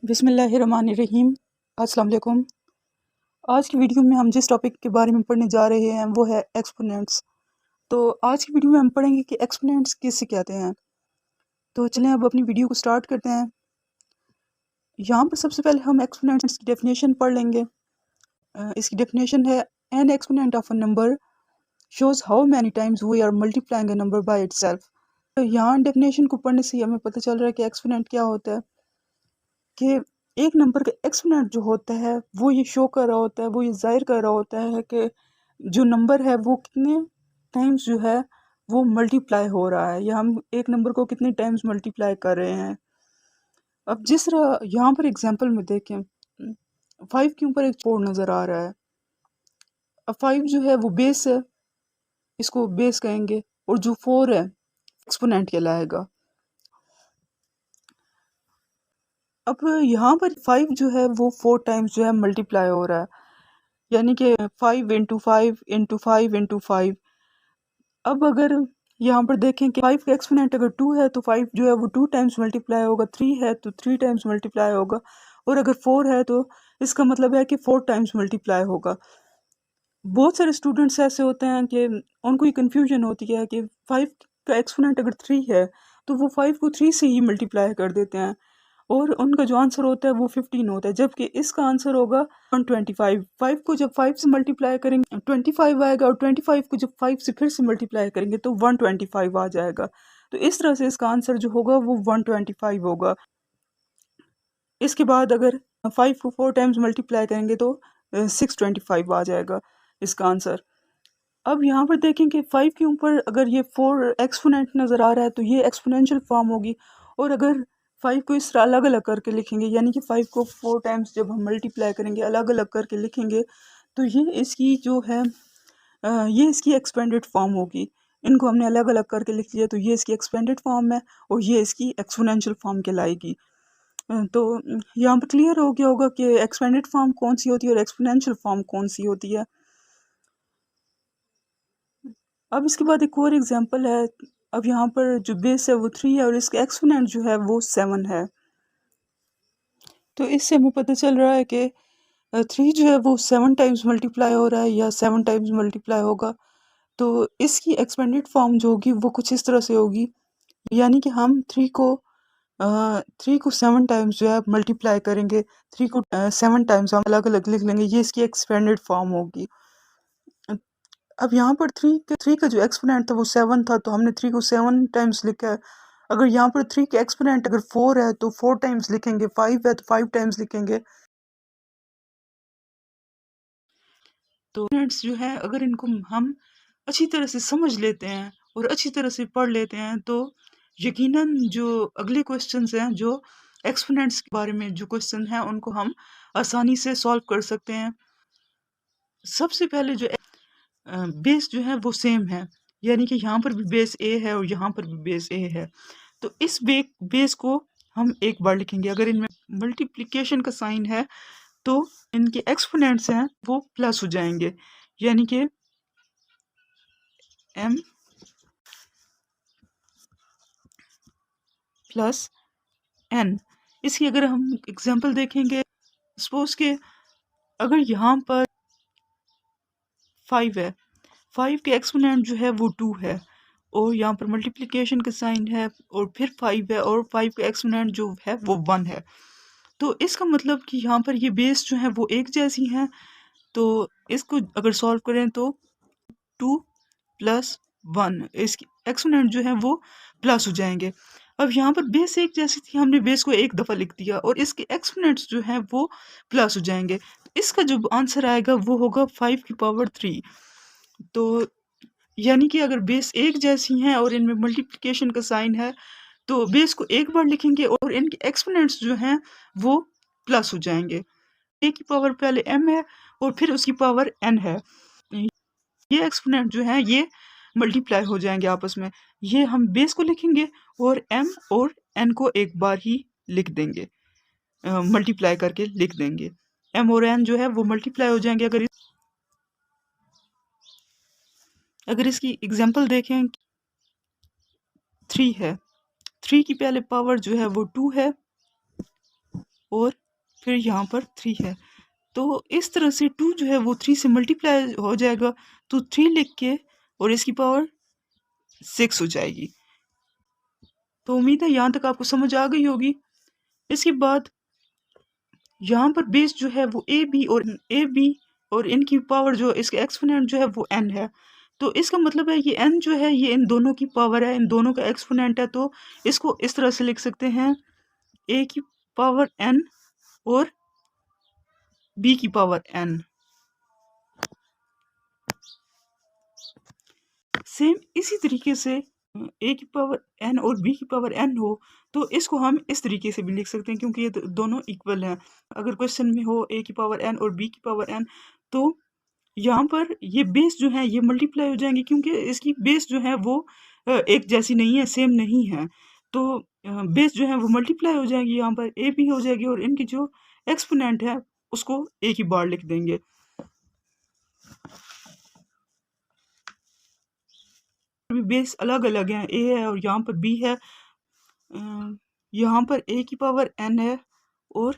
बिस्मिल्लाहिर्रहमानिर्रहीम। अस्सलाम वालेकुम। आज की वीडियो में हम जिस टॉपिक के बारे में पढ़ने जा रहे हैं वो है एक्सपोनेंट्स। तो आज की वीडियो में हम पढ़ेंगे कि एक्सपोनेंट्स किससे कहते हैं। तो चलें अब अपनी वीडियो को स्टार्ट करते हैं। यहाँ पर सबसे पहले हम एक्सपोनेंट्स की डेफिनेशन पढ़ लेंगे। इसकी डेफिनेशन है an exponent of a number shows how many times we are multiplying a number by itself. तो यहाँ डेफिनेशन को पढ़ने से हमें पता चल रहा है कि एक्सपोनेंट क्या होता है कि एक नंबर का एक्सपोनेंट जो होता है वो ये शो कर रहा होता है, वो ये ज़ाहिर कर रहा होता है कि जो नंबर है वो कितने टाइम्स जो है वो मल्टीप्लाई हो रहा है, या हम एक नंबर को कितने टाइम्स मल्टीप्लाई कर रहे हैं। अब जिस तरह यहाँ पर एग्जांपल में देखें, 5 के ऊपर एक 4 नज़र आ रहा है। अब 5 जो है वो बेस है, इसको बेस कहेंगे, और जो 4 है एक्सपोनेंट कहलाएगा। अब यहाँ पर 5 जो है वो 4 टाइम्स जो है मल्टीप्लाई हो रहा है, यानी कि 5 इंटू 5 इंटू 5 इंटू 5। अब अगर यहाँ पर देखें कि 5 का एक्सपोनेंट अगर 2 है तो 5 जो है वो 2 टाइम्स मल्टीप्लाई होगा, 3 है तो 3 टाइम्स मल्टीप्लाई होगा, और अगर 4 है तो इसका मतलब है कि 4 टाइम्स मल्टीप्लाई होगा। बहुत सारे स्टूडेंट्स ऐसे होते हैं कि उनको ये कन्फ्यूजन होती है कि 5 का एक्सपोनेंट अगर 3 है तो वो 5 को 3 से ही मल्टीप्लाई कर देते हैं, और उनका जो आंसर होता है वो 15 होता है, जबकि इसका आंसर होगा 125। 5 को जब 5 से मल्टीप्लाई करेंगे 25 आएगा, और 25 को जब 5 से फिर से मल्टीप्लाई करेंगे तो 125 आ जाएगा। तो इस तरह से इसका आंसर जो होगा वो 125 होगा। इसके बाद अगर 5 को 4 टाइम्स मल्टीप्लाई करेंगे तो 625 आ जाएगा इसका आंसर। अब यहाँ पर देखें कि 5 के ऊपर अगर ये 4 एक्सपोनेंट नज़र आ रहा है तो ये एक्सपोनेंशियल फॉर्म होगी, और अगर 5 को इस तरह अलग अलग करके लिखेंगे, यानी कि 5 को 4 टाइम्स जब हम मल्टीप्लाई करेंगे अलग अलग करके लिखेंगे तो ये इसकी जो है ये इसकी एक्सपेंडेड फॉर्म होगी। इनको हमने अलग अलग करके लिख लिया तो ये इसकी एक्सपेंडेड फॉर्म है, और ये इसकी एक्सपोनेंशियल फॉर्म कहलाएगी। तो यहाँ पर क्लियर हो गया होगा कि एक्सपेंडेड फॉर्म कौन सी होती है और एक्सपोनेंशियल फॉर्म कौन सी होती है। अब इसके बाद एक और एग्जांपल है। अब यहाँ पर जो बेस है वो 3 है और इसका एक्सपोनेंट जो है वो 7 है। तो इससे हमें पता चल रहा है कि 3 जो है वो 7 टाइम्स मल्टीप्लाई हो रहा है या 7 टाइम्स मल्टीप्लाई होगा। तो इसकी एक्सपेंडेड फॉर्म जो होगी वो कुछ इस तरह से होगी, यानी कि हम 3 को 7 टाइम्स जो है मल्टीप्लाई करेंगे, 3 को 7 टाइम्स हम अलग अलग लिख लेंगे, ये इसकी एक्सपेंडेड फॉर्म होगी। अब यहाँ पर 3 का जो एक्सपोनेंट था वो 7 था, तो हमने 3 को 7 टाइम्स लिखा है। अगर यहाँ पर 3 का एक्सपोनेंट अगर 4 है तो 4 टाइम्स लिखेंगे, 5 है तो 5 टाइम्स लिखेंगे। तो एक्सपोनेंट्स जो है अगर इनको हम अच्छी तरह से समझ लेते हैं और अच्छी तरह से पढ़ लेते हैं तो यकीनन जो अगले क्वेश्चंस हैं, जो एक्सपोनेंट्स के बारे में जो क्वेश्चन हैं उनको हम आसानी से सॉल्व कर सकते हैं। सबसे पहले जो बेस जो है वो सेम है, यानी कि यहाँ पर भी बेस ए है और यहाँ पर भी बेस ए है। तो इस बेस को हम एक बार लिखेंगे। अगर इनमें मल्टीप्लिकेशन का साइन है तो इनके एक्सपोनेंट्स हैं वो प्लस हो जाएंगे, यानी कि m प्लस n। इसकी अगर हम एग्जांपल देखेंगे, सपोज के अगर यहाँ पर 5 है, 5 के एक्सपोनेंट जो है वो 2 है, और यहाँ पर मल्टीप्लिकेशन का साइन है और फिर 5 है, और 5 का एक्सपोनेंट जो है वो 1 है। तो इसका मतलब कि यहाँ पर ये बेस जो है वो एक जैसी हैं। तो इसको अगर सॉल्व करें तो 2 प्लस 1, इसकी एक्सपोनेंट जो है वो प्लस हो जाएंगे। अब यहाँ पर बेस एक जैसी थी, हमने बेस को एक दफ़ा लिख दिया और इसके एक्सपोनेंट्स जो हैं वो प्लस हो जाएंगे। तो इसका जो आंसर आएगा वो होगा 5 की पावर 3। तो यानी कि अगर बेस एक जैसी हैं और इनमें मल्टीप्लिकेशन का साइन है तो बेस को एक बार लिखेंगे और इनके एक्सपोनेंट्स जो हैं वो प्लस हो जाएंगे। ए की पावर पहले m है और फिर उसकी पावर n है। ये एक्सपोनेंट जो है ये मल्टीप्लाई हो जाएंगे आपस में। ये हम बेस को लिखेंगे और m और n को एक बार ही लिख देंगे, मल्टीप्लाई करके लिख देंगे। m और n जो है वो मल्टीप्लाई हो जाएंगे। अगर इसकी एग्जांपल देखें, 3 है, 3 की पहले पावर जो है वो 2 है, और फिर यहाँ पर 3 है। तो इस तरह से 2 जो है वो 3 से मल्टीप्लाई हो जाएगा, तो 3 लिख के और इसकी पावर 6 हो जाएगी। तो उम्मीद है यहाँ तक आपको समझ आ गई होगी। इसके बाद यहाँ पर बेस जो है वो ए बी और इनकी पावर जो इसके एक्सपोनेंट जो है वो n है। तो इसका मतलब है ये n जो है ये इन दोनों की पावर है, इन दोनों का एक्सपोनेंट है। तो इसको इस तरह से लिख सकते हैं a की पावर n और b की पावर n। सेम इसी तरीके से a की पावर n और b की पावर n हो तो इसको हम इस तरीके से भी लिख सकते हैं, क्योंकि ये दोनों इक्वल हैं। अगर क्वेश्चन में हो a की पावर n और b की पावर n, तो यहाँ पर ये बेस जो है ये मल्टीप्लाई हो जाएंगे, क्योंकि इसकी बेस जो है वो एक जैसी नहीं है, सेम नहीं है। तो बेस जो है वो मल्टीप्लाई हो जाएगी, यहाँ पर ए भी हो जाएगी और इनकी जो एक्सपोनेंट है उसको एक ही बार लिख देंगे। बेस अलग अलग हैं, ए है और यहाँ पर बी है। यहाँ पर ए की पावर n है और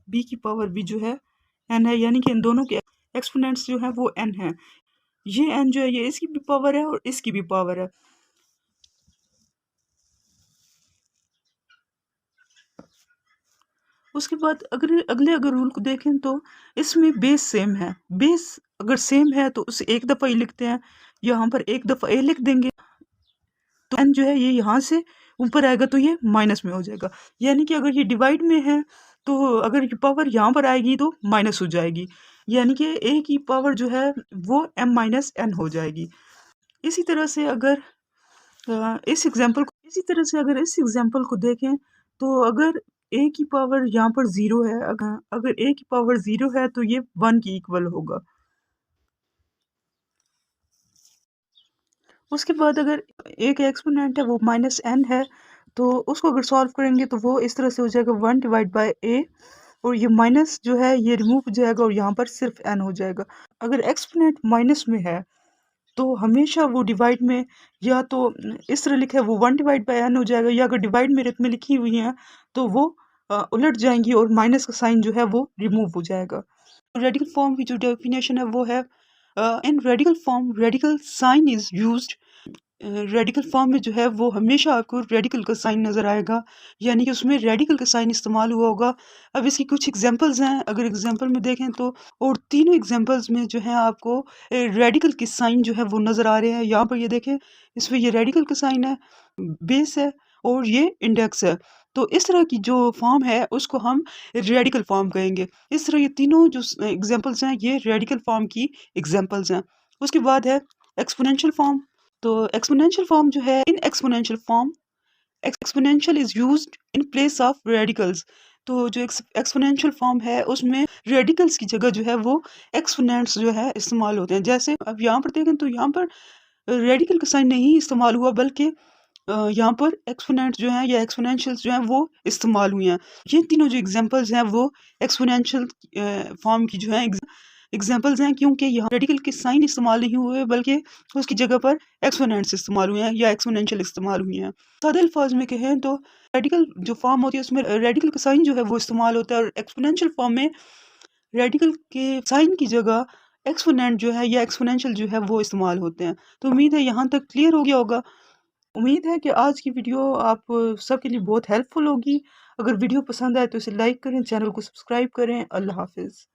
बी की पावर भी जो है n है, यानी कि इन दोनों के एक्सपोनेंट्स जो है वो n है। ये n जो है ये इसकी भी पावर है और इसकी भी पावर है। उसके बाद अगर रूल को देखें तो इसमें बेस सेम है। बेस अगर सेम है तो उसे एक दफ़ा ही लिखते हैं, यहाँ पर एक दफ़ा ए लिख देंगे तो n जो है ये यहाँ से ऊपर आएगा तो ये माइनस में हो जाएगा। यानी कि अगर ये डिवाइड में है तो अगर ये पावर यहाँ पर आएगी तो माइनस हो जाएगी, यानी कि a की पावर जो है वो m माइनस n हो जाएगी। इसी तरह से अगर इसी तरह से अगर इस एग्जाम्पल को देखें तो अगर a की पावर यहाँ पर 0 है, अगर a की पावर 0 है तो ये 1 की इक्वल होगा। उसके बाद अगर a का एक्सपोनेंट है वो माइनस n है तो उसको अगर सॉल्व करेंगे तो वो इस तरह से हो जाएगा 1 डिवाइड बाय a, और ये माइनस जो है ये रिमूव हो जाएगा और यहाँ पर सिर्फ n हो जाएगा। अगर एक्सपोनेंट माइनस में है तो हमेशा वो डिवाइड में या तो इस तरह लिखा है वो 1 डिवाइड बाय n हो जाएगा, या अगर डिवाइड में में लिखी हुई हैं तो वो उलट जाएंगी और माइनस का साइन जो है वो रिमूव हो जाएगा। रेडिकल फॉर्म की जो डेफिनेशन है वो है in radical form radical sign is used. Radical form में जो है वो हमेशा आपको रेडिकल का साइन नज़र आएगा, यानी कि उसमें रेडिकल का साइन इस्तेमाल हुआ होगा। अब इसकी कुछ एग्जांपल्स हैं, अगर एग्जांपल में देखें तो और तीनों एग्जांपल्स में जो है आपको रेडिकल के साइन जो है वो नज़र आ रहे हैं। यहाँ पर ये देखें, इसमें ये रेडिकल का साइन है, बेस है और ये इंडेक्स है। तो इस तरह की जो फॉर्म है उसको हम रेडिकल फॉर्म कहेंगे। इस तरह ये तीनों जो एग्जांपल्स हैं ये रेडिकल फॉर्म की एग्जांपल्स हैं। उसके बाद है एक्सपोनेंशियल फॉर्म। तो एक्सपोनेंशियल फॉर्म जो है, in exponential form exponential is used in place of radicals. तो जो एक्सपोनेंशियल फॉर्म है उसमें रेडिकल्स की जगह जो है वो एक्सपोनेंट्स जो है इस्तेमाल होते हैं। जैसे अब यहाँ पर देखें तो यहाँ पर रेडिकल का साइन नहीं इस्तेमाल हुआ, बल्कि यहाँ पर एक्सपोनेंट जो हैं या एक्सपोनेंशियल्स जो हैं वो इस्तेमाल हुए हैं। ये तीनों जो एग्जांपल्स हैं वो एक्सपोनेंशियल फॉर्म की जो है एग्जांपल्स हैं, क्योंकि यहाँ रेडिकल के साइन इस्तेमाल नहीं हुए बल्कि उसकी जगह पर एक्सपोनेंट्स इस्तेमाल हुए हैं या एक्सपोनेंशियल इस्तेमाल हुए हैं। सादे अल्फाज में कहें तो रेडिकल जो फॉर्म होती है उसमें रेडिकल का साइन जो है वो इस्तेमाल होता है, और एक्सपोनेंशियल फॉर्म में रेडिकल के साइन की जगह एक्सपोनेंट जो है या एक्सपोनेंशियल जो है वो इस्तेमाल होते हैं। तो उम्मीद है यहाँ तक क्लियर हो गया होगा। उम्मीद है कि आज की वीडियो आप सबके लिए बहुत हेल्पफुल होगी। अगर वीडियो पसंद आए तो इसे लाइक करें, चैनल को सब्सक्राइब करें। अल्लाह हाफिज़।